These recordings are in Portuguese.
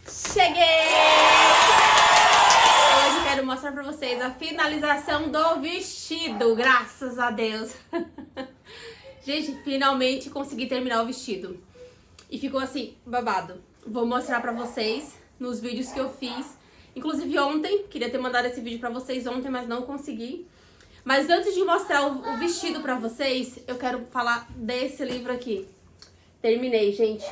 Cheguei! Hoje quero mostrar pra vocês a finalização do vestido, graças a Deus. Gente, finalmente consegui terminar o vestido. E ficou assim, babado. Vou mostrar pra vocês nos vídeos que eu fiz. Inclusive ontem, queria ter mandado esse vídeo pra vocês ontem, mas não consegui. Mas antes de mostrar o vestido pra vocês, eu quero falar desse livro aqui. Terminei, gente.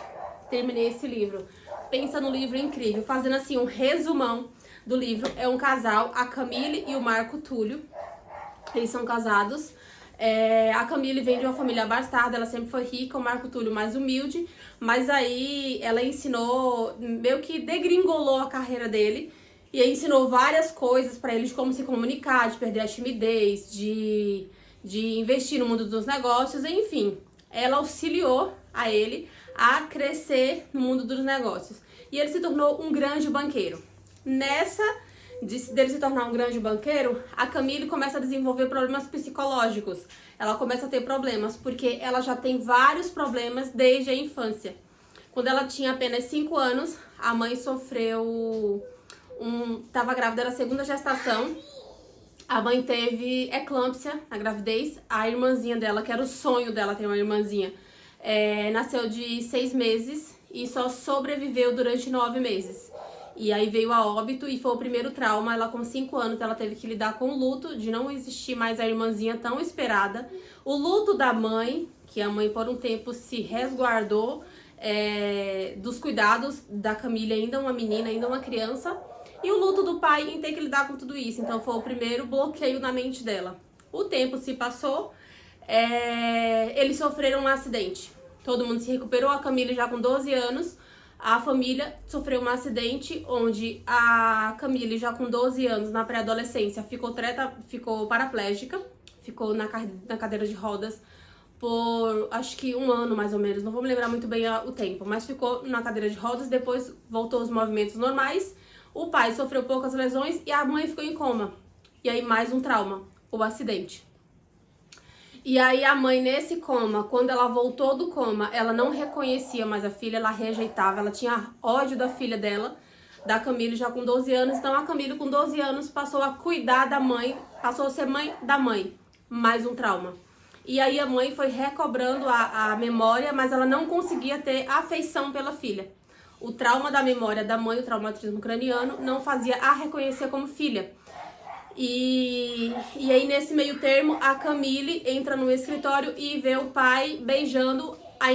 Terminei esse livro. Pensa no livro incrível. Fazendo assim um resumão do livro. É um casal, a Camille e o Marco Túlio. Eles são casados. A Camille vem de uma família abastada, ela sempre foi rica, o Marco Túlio mais humilde. Mas aí ela ensinou, meio que degringolou a carreira dele. E aí ensinou várias coisas pra eles, de como se comunicar, de perder a timidez, de investir no mundo dos negócios, enfim. Ela auxiliou a ele a crescer no mundo dos negócios. E ele se tornou um grande banqueiro. Dele se tornar um grande banqueiro, a Camille começa a desenvolver problemas psicológicos. Ela começa a ter problemas, porque ela já tem vários problemas desde a infância. Quando ela tinha apenas 5 anos, a mãe sofreu estava grávida da segunda gestação. A mãe teve eclâmpsia na gravidez. A irmãzinha dela, que era o sonho dela ter uma irmãzinha, nasceu de 6 meses e só sobreviveu durante 9 meses. E aí veio a óbito e foi o primeiro trauma. Ela com 5 anos, ela teve que lidar com o luto de não existir mais a irmãzinha tão esperada. O luto da mãe, que a mãe por um tempo se resguardou dos cuidados da Camille, ainda uma menina, ainda uma criança. E o luto do pai em ter que lidar com tudo isso. Então foi o primeiro bloqueio na mente dela. O tempo se passou, eles sofreram um acidente. Todo mundo se recuperou, a Camille já com 12 anos. A família sofreu um acidente onde a Camille, já com 12 anos, na pré-adolescência, ficou paraplégica. Ficou na cadeira de rodas por acho que 1 ano mais ou menos. Não vou me lembrar muito bem o tempo, mas ficou na cadeira de rodas, depois voltou aos movimentos normais. O pai sofreu poucas lesões e a mãe ficou em coma. E aí mais um trauma, o acidente. E aí a mãe nesse coma, quando ela voltou do coma, ela não reconhecia mais a filha, ela rejeitava, ela tinha ódio da filha dela, da Camille, já com 12 anos. Então a Camille com 12 anos passou a cuidar da mãe, passou a ser mãe da mãe. Mais um trauma. E aí a mãe foi recobrando a memória, mas ela não conseguia ter afeição pela filha. O trauma da memória da mãe, o traumatismo craniano, não fazia a reconhecer como filha. E aí, nesse meio termo, a Camille entra no escritório e vê o pai beijando a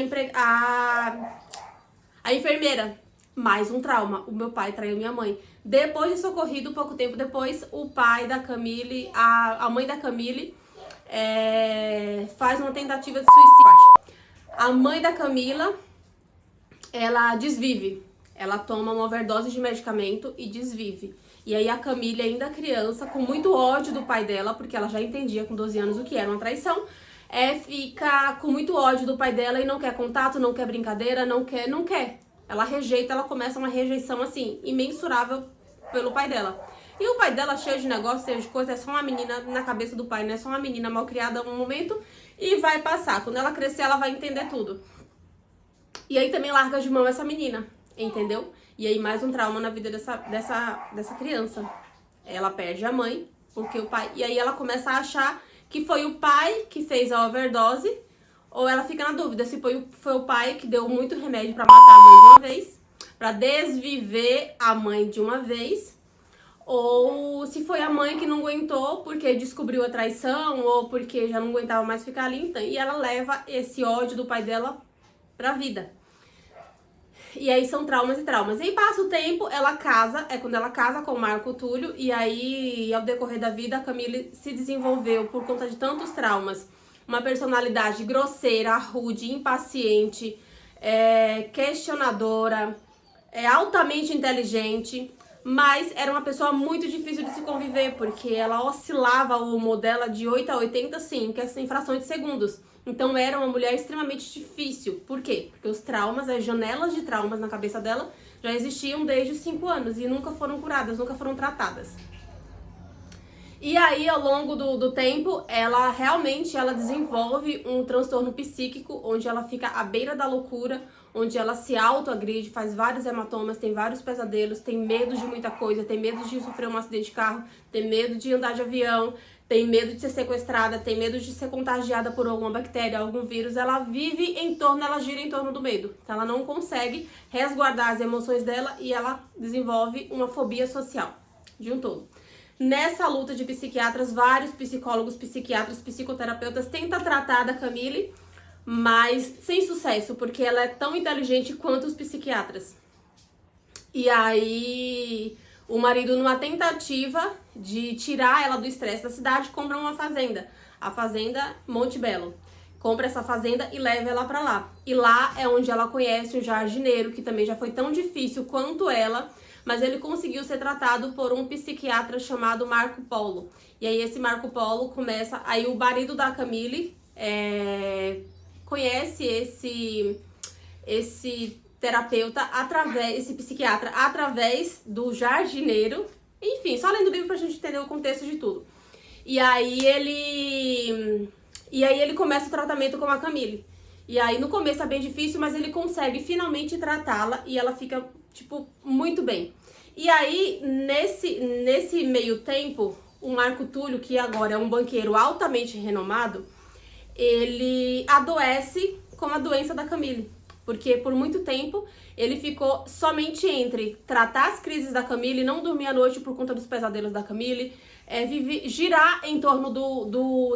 enfermeira. Mais um trauma. O meu pai traiu minha mãe. Depois de socorrido, pouco tempo depois, o pai da Camille, a mãe da Camille, faz uma tentativa de suicídio. A mãe da Camila, ela desvive. Ela toma uma overdose de medicamento e desvive. E aí a Camille, ainda criança, com muito ódio do pai dela, porque ela já entendia com 12 anos o que era uma traição, fica com muito ódio do pai dela e não quer contato, não quer brincadeira, não quer. Ela rejeita, ela começa uma rejeição assim, imensurável pelo pai dela. E o pai dela, cheio de negócio, cheio de coisa, é só uma menina na cabeça do pai, né? É só uma menina mal criada um momento e vai passar. Quando ela crescer, ela vai entender tudo. E aí também larga de mão essa menina, entendeu? E aí mais um trauma na vida dessa criança. Ela perde a mãe, porque o pai... E aí ela começa a achar que foi o pai que fez a overdose, ou ela fica na dúvida se foi o pai que deu muito remédio pra matar a mãe de uma vez, pra desviver a mãe de uma vez, ou se foi a mãe que não aguentou porque descobriu a traição, ou porque já não aguentava mais ficar ali. Então, e ela leva esse ódio do pai dela pra vida. E aí são traumas e traumas. E aí passa o tempo, ela casa, quando ela casa com o Marco Túlio, e aí ao decorrer da vida a Camille se desenvolveu por conta de tantos traumas. Uma personalidade grosseira, rude, impaciente, questionadora, altamente inteligente, mas era uma pessoa muito difícil de se conviver, porque ela oscilava o humor dela de 8 a 80, sim, que é em frações de segundos. Então era uma mulher extremamente difícil. Por quê? Porque os traumas, as janelas de traumas na cabeça dela já existiam desde os 5 anos e nunca foram curadas, nunca foram tratadas. E aí, ao longo do tempo, ela realmente desenvolve um transtorno psíquico, onde ela fica à beira da loucura, onde ela se autoagride, faz vários hematomas, tem vários pesadelos, tem medo de muita coisa, tem medo de sofrer um acidente de carro, tem medo de andar de avião, tem medo de ser sequestrada, tem medo de ser contagiada por alguma bactéria, algum vírus. Ela vive em torno, ela gira em torno do medo. Então, ela não consegue resguardar as emoções dela e ela desenvolve uma fobia social de um todo. Nessa luta de psiquiatras, vários psicólogos, psiquiatras, psicoterapeutas tentam tratar da Camille, mas sem sucesso, porque ela é tão inteligente quanto os psiquiatras. E aí, o marido, numa tentativa de tirar ela do estresse da cidade, compra uma fazenda, a Fazenda Monte Belo. Compra essa fazenda e leva ela pra lá. E lá é onde ela conhece um jardineiro, que também já foi tão difícil quanto ela, mas ele conseguiu ser tratado por um psiquiatra chamado Marco Polo. E aí esse Marco Polo começa, aí o marido da Camille conhece esse terapeuta, esse psiquiatra, através do jardineiro. Enfim, só lendo o livro pra gente entender o contexto de tudo. E aí ele começa o tratamento com a Camille. E aí no começo é bem difícil, mas ele consegue finalmente tratá-la e ela fica, tipo, muito bem. E aí, nesse meio tempo, o Marco Túlio, que agora é um banqueiro altamente renomado, ele adoece com a doença da Camille. Porque por muito tempo ele ficou somente entre tratar as crises da Camille, não dormir à noite por conta dos pesadelos da Camille, girar em torno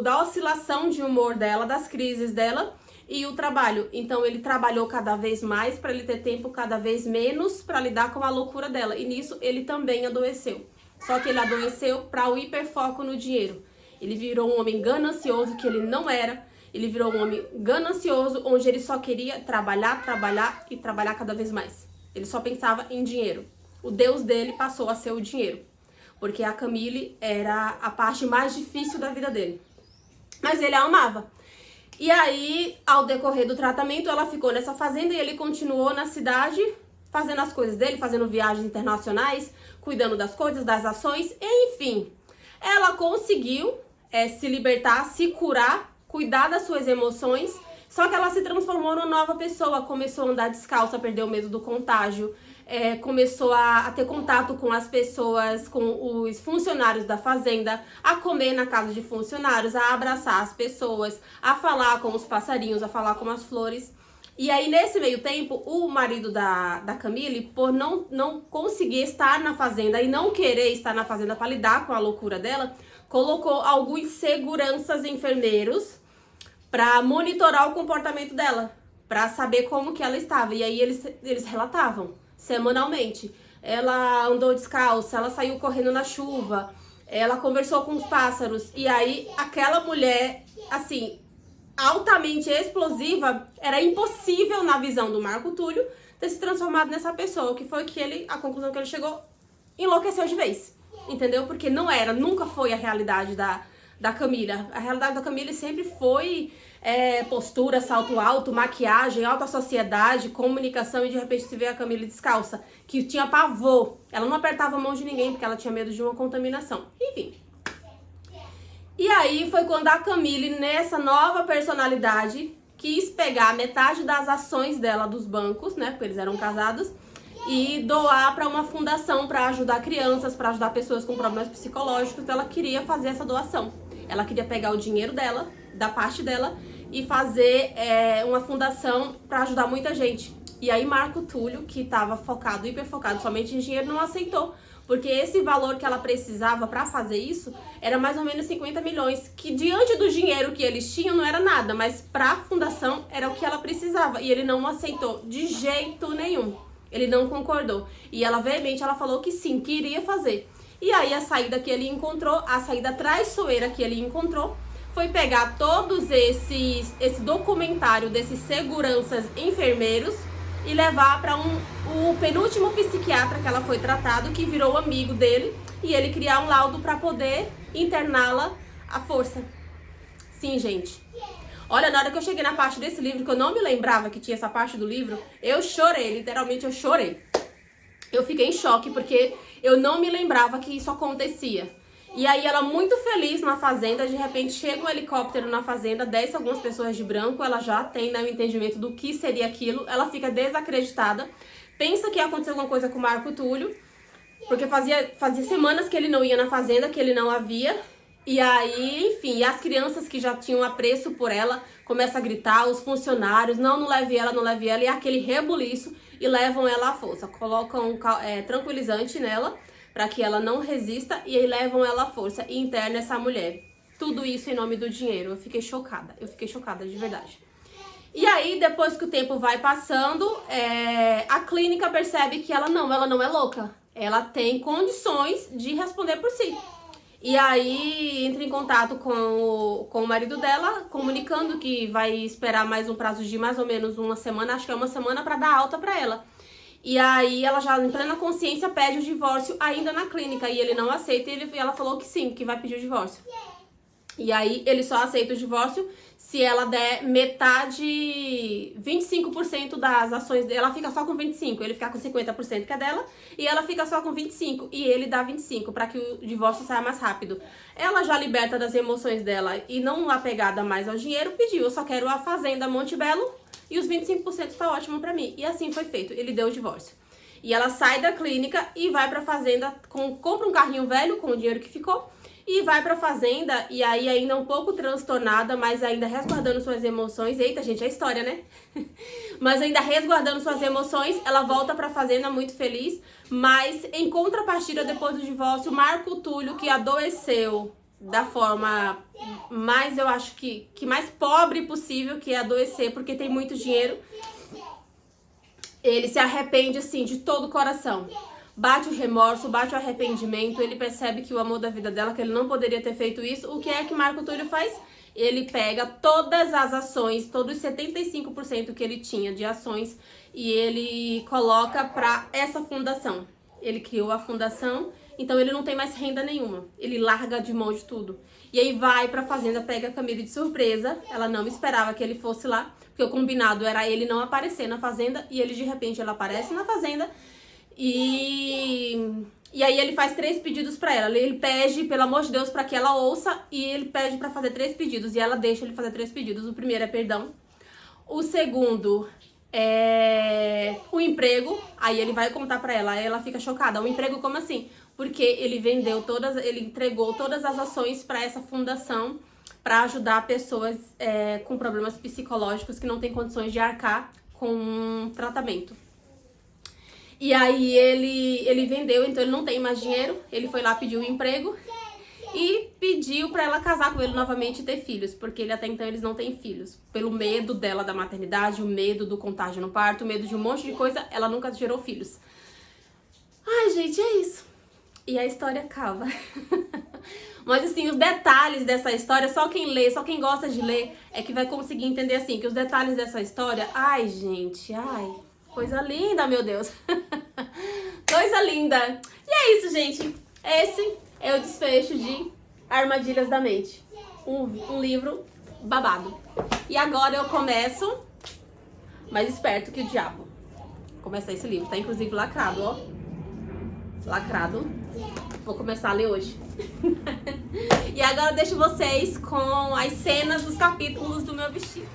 da oscilação de humor dela, das crises dela e o trabalho. Então ele trabalhou cada vez mais para ele ter tempo cada vez menos para lidar com a loucura dela. E nisso ele também adoeceu. Só que ele adoeceu para o hiperfoco no dinheiro. Ele virou um homem ganancioso que ele não era. Ele virou um homem ganancioso, onde ele só queria trabalhar, trabalhar e trabalhar cada vez mais. Ele só pensava em dinheiro. O Deus dele passou a ser o dinheiro. Porque a Camille era a parte mais difícil da vida dele. Mas ele a amava. E aí, ao decorrer do tratamento, ela ficou nessa fazenda e ele continuou na cidade, fazendo as coisas dele, fazendo viagens internacionais, cuidando das coisas, das ações, enfim. Ela conseguiu se libertar, se curar, cuidar das suas emoções, só que ela se transformou numa nova pessoa, começou a andar descalça, perdeu o medo do contágio, começou a ter contato com as pessoas, com os funcionários da fazenda, a comer na casa de funcionários, a abraçar as pessoas, a falar com os passarinhos, a falar com as flores. E aí, nesse meio tempo, o marido da Camille, por não conseguir estar na fazenda e não querer estar na fazenda para lidar com a loucura dela, colocou alguns seguranças enfermeiros para monitorar o comportamento dela, para saber como que ela estava. E aí eles relatavam semanalmente. Ela andou descalça, ela saiu correndo na chuva, ela conversou com os pássaros. E aí aquela mulher, assim, altamente explosiva, era impossível na visão do Marco Túlio ter se transformado nessa pessoa, que foi que a conclusão que ele chegou, enlouqueceu de vez, entendeu? Porque nunca foi a realidade da Camille. A realidade da Camille sempre foi postura, salto alto, maquiagem, alta sociedade, comunicação, e de repente se vê a Camille descalça, que tinha pavor. Ela não apertava a mão de ninguém porque ela tinha medo de uma contaminação. Enfim. E aí foi quando a Camille, nessa nova personalidade, quis pegar metade das ações dela dos bancos, né, porque eles eram casados, e doar para uma fundação para ajudar crianças, para ajudar pessoas com problemas psicológicos. Ela queria fazer essa doação. Ela queria pegar o dinheiro dela, da parte dela, e fazer uma fundação para ajudar muita gente. E aí Marco Túlio, que estava hiperfocado somente em dinheiro, não aceitou. Porque esse valor que ela precisava para fazer isso era mais ou menos 50 milhões, que diante do dinheiro que eles tinham não era nada, mas para a fundação era o que ela precisava. E ele não aceitou de jeito nenhum. Ele não concordou. E ela, veemente, ela falou que sim, que iria fazer. E aí a saída que ele encontrou, a saída traiçoeira que ele encontrou, foi pegar todos esse documentário desses seguranças enfermeiros e levar para o penúltimo psiquiatra que ela foi tratado, que virou amigo dele, e ele criar um laudo para poder interná-la à força. Sim, gente. Olha, na hora que eu cheguei na parte desse livro, que eu não me lembrava que tinha essa parte do livro, eu chorei, literalmente eu chorei. Eu fiquei em choque porque eu não me lembrava que isso acontecia. E aí ela muito feliz na fazenda, de repente chega um helicóptero na fazenda, desce algumas pessoas de branco, ela já tem, né, o entendimento do que seria aquilo, ela fica desacreditada, pensa que aconteceu alguma coisa com o Marco Túlio, porque fazia semanas que ele não ia na fazenda, que ele não a via. E aí, enfim, as crianças que já tinham apreço por ela começam a gritar, os funcionários, não leve ela, não leve ela, e aquele rebuliço, e levam ela à força. Colocam tranquilizante nela, para que ela não resista, e aí levam ela à força e internam essa mulher. Tudo isso em nome do dinheiro. Eu fiquei chocada de verdade. E aí, depois que o tempo vai passando, a clínica percebe que ela não é louca. Ela tem condições de responder por si. E aí entra em contato com o marido dela, comunicando que vai esperar mais um prazo de mais ou menos uma semana, acho que é uma semana, para dar alta para ela. E aí ela já em plena consciência pede o divórcio ainda na clínica, e ele não aceita, e ela falou que sim, que vai pedir o divórcio. E aí ele só aceita o divórcio se ela der metade, 25% das ações dela. Ela fica só com 25%, ele fica com 50% que é dela, e ela fica só com 25%, e ele dá 25%, para que o divórcio saia mais rápido. Ela já liberta das emoções dela e não apegada mais ao dinheiro, pediu: eu só quero a fazenda Monte Belo e os 25% tá ótimo pra mim. E assim foi feito, ele deu o divórcio. E ela sai da clínica e vai pra fazenda, compra um carrinho velho com o dinheiro que ficou, e vai pra fazenda, e aí ainda um pouco transtornada, mas ainda resguardando suas emoções. Eita, gente, é história, né? Mas ainda resguardando suas emoções, ela volta pra fazenda muito feliz. Mas em contrapartida, depois do divórcio, Marco Túlio, que adoeceu da forma mais, eu acho que mais pobre possível, que é adoecer porque tem muito dinheiro, ele se arrepende assim de todo o coração. Bate o remorso, bate o arrependimento, ele percebe que o amor da vida dela, que ele não poderia ter feito isso. O que é que Marco Túlio faz? Ele pega todas as ações, todos os 75% que ele tinha de ações, e ele coloca para essa fundação. Ele criou a fundação, então ele não tem mais renda nenhuma. Ele larga de mão de tudo. E aí vai pra fazenda, pega a Camille de surpresa. Ela não esperava que ele fosse lá, porque o combinado era ele não aparecer na fazenda, e ele de repente ela aparece na fazenda. E aí ele faz 3 pedidos pra ela. Ele pede, pelo amor de Deus, pra que ela ouça, e ele pede pra fazer 3 pedidos. E ela deixa ele fazer 3 pedidos. O primeiro é perdão. O segundo é o emprego. Aí ele vai contar pra ela. Aí ela fica chocada. O emprego como assim? Porque ele ele entregou todas as ações pra essa fundação, pra ajudar pessoas com problemas psicológicos que não têm condições de arcar com um tratamento. E aí ele vendeu, então ele não tem mais dinheiro. Ele foi lá, pediu um emprego e pediu pra ela casar com ele novamente e ter filhos, porque até então eles não têm filhos. Pelo medo dela da maternidade, o medo do contágio no parto, o medo de um monte de coisa, ela nunca gerou filhos. Ai, gente, é isso. E a história acaba. Mas assim, os detalhes dessa história, só quem lê, só quem gosta de ler é que vai conseguir entender assim, que os detalhes dessa história, ai, gente, ai... Coisa linda, meu Deus. Coisa linda. E é isso, gente. Esse é o desfecho de Armadilhas da Mente. Um livro babado. E agora eu começo Mais Esperto que o Diabo. Vou começar esse livro. Tá inclusive lacrado, ó. Lacrado. Vou começar a ler hoje. E agora eu deixo vocês com as cenas dos capítulos do meu vestido.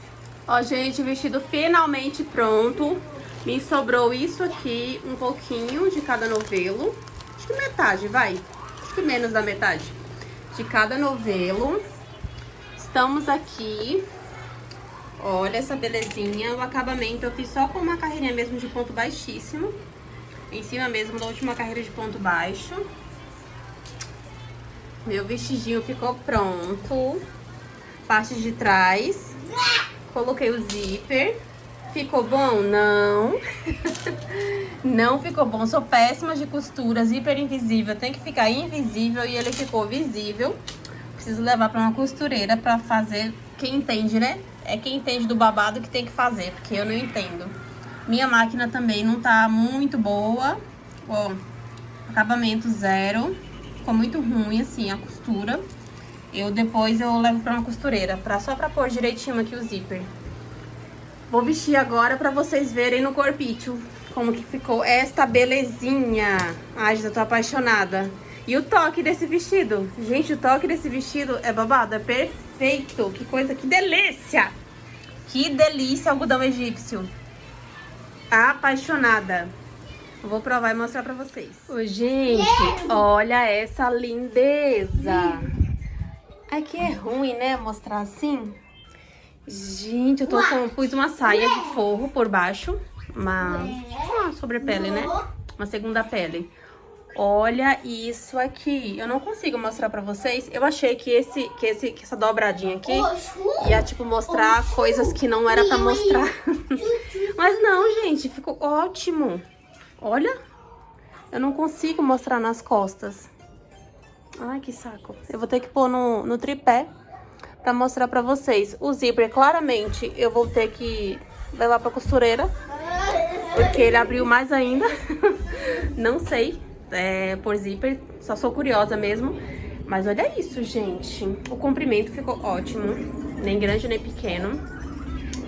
Ó, gente, o vestido finalmente pronto. Me sobrou isso aqui, um pouquinho de cada novelo. Acho que metade, vai. Acho que menos da metade de cada novelo. Estamos aqui. Olha essa belezinha. O acabamento eu fiz só com uma carreirinha mesmo de ponto baixíssimo. Em cima mesmo da última carreira de ponto baixo. Meu vestidinho ficou pronto. Parte de trás. Coloquei o zíper. Ficou bom? Não. Não ficou bom. Sou péssima de costura. Zíper invisível tem que ficar invisível e ele ficou visível. Preciso levar pra uma costureira pra fazer. Quem entende, né? É quem entende do babado que tem que fazer, porque eu não entendo. Minha máquina também não tá muito boa. Ó, acabamento zero. Ficou muito ruim, assim, a costura. Depois eu levo pra uma costureira, só pra pôr direitinho aqui o zíper. Vou vestir agora pra vocês verem no corpício como que ficou esta belezinha. Ai, já tô apaixonada. E o toque desse vestido? Gente, o toque desse vestido é babado, é perfeito. Que coisa, que delícia! Que delícia, algodão egípcio. Apaixonada. Eu vou provar e mostrar pra vocês. Ô, gente, olha essa lindeza. Aqui é ruim, né, mostrar assim. Gente, pus uma saia de forro por baixo. Uma sobrepele, né? Uma segunda pele. Olha isso aqui. Eu não consigo mostrar pra vocês. Eu achei que essa dobradinha aqui ia, tipo, mostrar coisas que não era pra mostrar. Mas não, gente. Ficou ótimo. Olha. Eu não consigo mostrar nas costas. Ai, que saco. Eu vou ter que pôr no tripé pra mostrar pra vocês. O zíper, claramente, eu vou ter que levar pra costureira. Porque ele abriu mais ainda. Não sei. Por zíper, só sou curiosa mesmo. Mas olha isso, gente. O comprimento ficou ótimo. Nem grande, nem pequeno.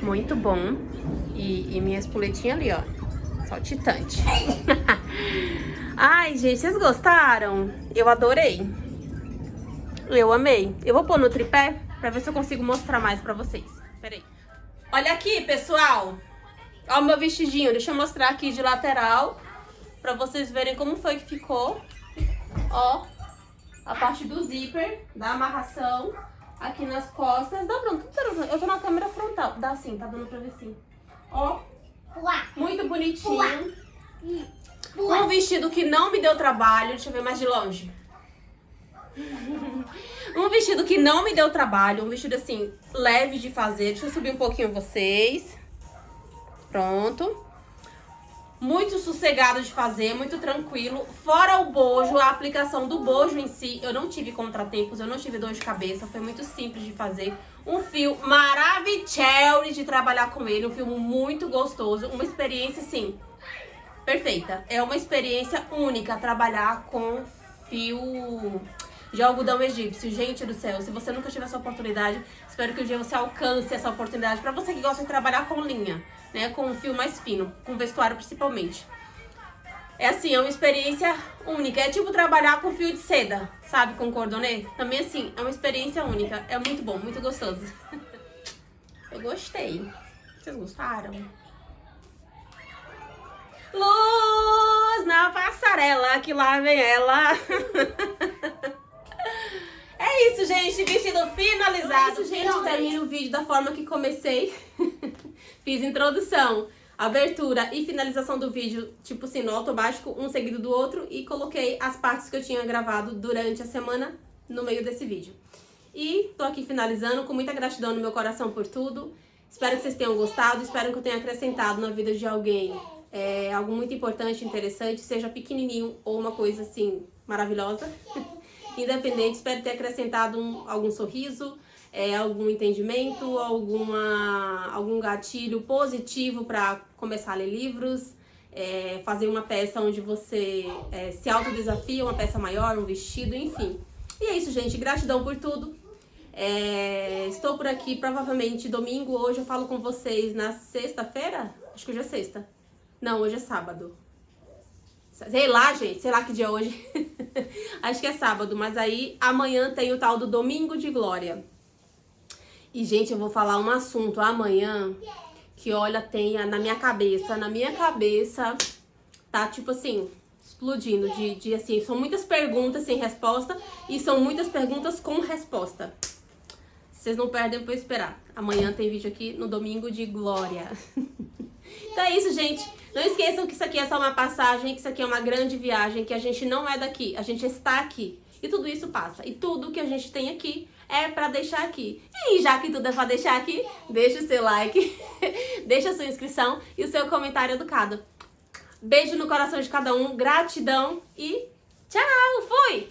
Muito bom. E minha espoletinha ali, ó. Saltitante. Ai, gente, vocês gostaram? Eu adorei. Eu amei. Eu vou pôr no tripé pra ver se eu consigo mostrar mais pra vocês. Peraí. Olha aqui, pessoal. Ó o meu vestidinho. Deixa eu mostrar aqui de lateral. Pra vocês verem como foi que ficou. Ó, a parte do zíper, da amarração, aqui nas costas. Dá pronto, eu tô na câmera frontal. Dá sim, tá dando pra ver sim. Ó, muito bonitinho. Um vestido que não me deu trabalho. Deixa eu ver mais de longe. Um vestido que não me deu trabalho. Um vestido assim, leve de fazer. Deixa eu subir um pouquinho vocês. Pronto. Muito sossegado de fazer, muito tranquilo. Fora o bojo, a aplicação do bojo em si, eu não tive contratempos, eu não tive dor de cabeça, foi muito simples de fazer. Um fio maravilhoso de trabalhar com ele, um fio muito gostoso, uma experiência, assim, perfeita. É uma experiência única trabalhar com fio de algodão egípcio. Gente do céu, se você nunca tiver essa oportunidade, espero que um dia você alcance essa oportunidade. Pra você que gosta de trabalhar com linha, né, com um fio mais fino, com vestuário principalmente. É assim, é uma experiência única. É tipo trabalhar com fio de seda, sabe, com cordonê. Também assim, é uma experiência única. É muito bom, muito gostoso. Eu gostei. Vocês gostaram? Luz na passarela, que lá vem ela. É isso, gente. Vestido finalizado. Gente, termino o vídeo da forma que comecei. Fiz introdução, abertura e finalização do vídeo, tipo assim, no automático, um seguido do outro. E coloquei as partes que eu tinha gravado durante a semana no meio desse vídeo. E tô aqui finalizando com muita gratidão no meu coração por tudo. Espero que vocês tenham gostado, espero que eu tenha acrescentado na vida de alguém algo muito importante, interessante, seja pequenininho ou uma coisa assim, maravilhosa. Independente, espero ter acrescentado algum sorriso, algum entendimento, algum gatilho positivo para começar a ler livros, fazer uma peça onde você se autodesafia, uma peça maior, um vestido, enfim. E é isso, gente. Gratidão por tudo. Estou por aqui, provavelmente domingo. Hoje eu falo com vocês na sexta-feira? Acho que hoje é sexta. Não, hoje é sábado. Sei lá, gente, sei lá que dia é hoje. Acho que é sábado, mas aí amanhã tem o tal do Domingo de Glória. E, gente, eu vou falar um assunto amanhã que, olha, tem na minha cabeça. Na minha cabeça tá, tipo assim, explodindo. Assim, são muitas perguntas sem resposta e são muitas perguntas com resposta. Vocês não perdem pra esperar. Amanhã tem vídeo aqui no Domingo de Glória. Então é isso, gente. Não esqueçam que isso aqui é só uma passagem, que isso aqui é uma grande viagem, que a gente não é daqui, a gente está aqui. E tudo isso passa. E tudo que a gente tem aqui é pra deixar aqui. E já que tudo é pra deixar aqui, deixa o seu like, deixa a sua inscrição e o seu comentário educado. Beijo no coração de cada um, gratidão e tchau, fui!